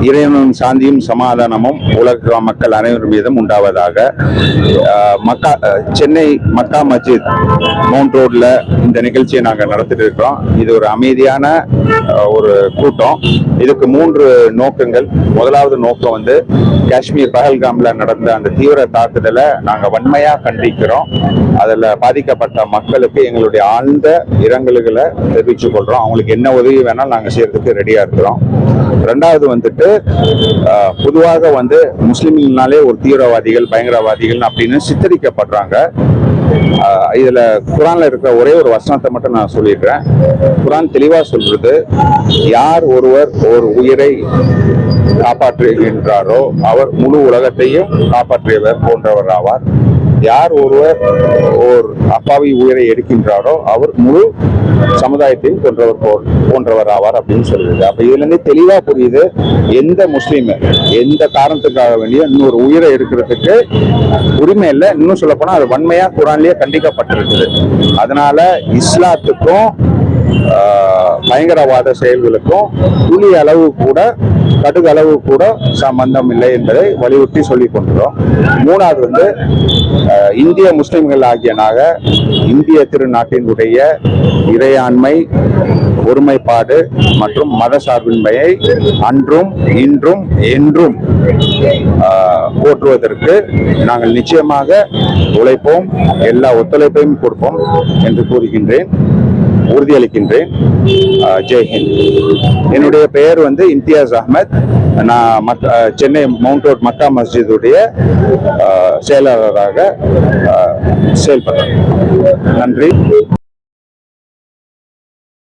இறைவனும் சாந்தியும் சமாதானமும் உலக மக்கள் அனைவரும் மீதும் உண்டாவதாக. சென்னை மக்கா மஸ்ஜித் மவுண்ட் ரோட்ல இந்த நிகழ்ச்சியை நாங்கள் நடத்திட்டு இருக்கிறோம். இது ஒரு அமைதியான ஒரு கூட்டம். இதுக்கு 3 நோக்கங்கள். முதலாவது நோக்கம் வந்து காஷ்மீர் பஹல்காம்ல நடந்த அந்த தீவிர தாக்குதலை நாங்கள் வன்மையா கண்டிக்கிறோம். அதில் பாதிக்கப்பட்ட மக்களுக்கு எங்களுடைய ஆழ்ந்த இரங்கல்களை தெரிவித்துக் கொள்றோம். அவங்களுக்கு என்ன உதவி வேணாலும் நாங்கள் செய்யறதுக்கு ரெடியா இருக்கிறோம். ரெண்டாவது வந்துட்டு பொதுவாக வந்து முஸ்லிம்னாலே ஒரு தீவிரவாதிகள், பயங்கரவாதிகள் அப்படின்னு சித்தரிக்கப்படுறாங்க. இதுல குரான்ல இருக்கிற ஒரே ஒரு வசனத்தை மட்டும் நான் சொல்லிடுறேன். குரான் தெளிவா சொல்றது, யார் ஒருவர் ஒரு உயிரை காப்பாற்றுகின்றாரோ அவர் முழு உலகத்தையும் காப்பாற்றியவர் போன்றவர் ஆவார். யார் ஒருவர் ஓர் அப்பாவி உயிரை எடுக்கின்றாரோ அவர் முழு சமுதாயத்தையும் போன்றவர் ஆவார் அப்படின்னு சொல்லுது. அப்ப இதுல இருந்து தெளிவா புரியுது, எந்த முஸ்லீம் எந்த காரணத்துக்காக வேண்டிய இன்னொரு உயிரை எடுக்கிறதுக்கு உரிமை இல்லை. இன்னும் சொல்ல போனா அது வன்மையா குரான்லயே கண்டிக்கப்பட்டிருக்குது. அதனால இஸ்லாத்துக்கும் பயங்கரவாத செயல்களுக்கும் துளி அளவு கூட, கடுகு அளவு கூட சம்பந்தம் இல்லை என்பதை வலியுறுத்தி சொல்லிக் கொண்டோம். மூணாவது வந்து இந்திய முஸ்லிம்கள் ஆகிய நாங்கள் இந்திய திருநாட்டினுடைய இறையாண்மை, ஒருமைப்பாடு மற்றும் மத சார்பின்மையை அன்றும் இன்றும் என்றும் போற்றுவதற்கு நாங்கள் நிச்சயமாக உழைப்போம், எல்லா ஒத்துழைப்பையும் கொடுப்போம் என்று கூறுகின்றேன், உறுதியளிக்கின்றேன். ஜெய்ஹிந்த். என்னுடைய பெயர் வந்து இம்தியாஸ் அஹ்மத். நான் சென்னை மவுண்ட் ரோட் மக்கா மஸ்ஜிதுடைய செயலாளராக செயல்படுறேன். நன்றி.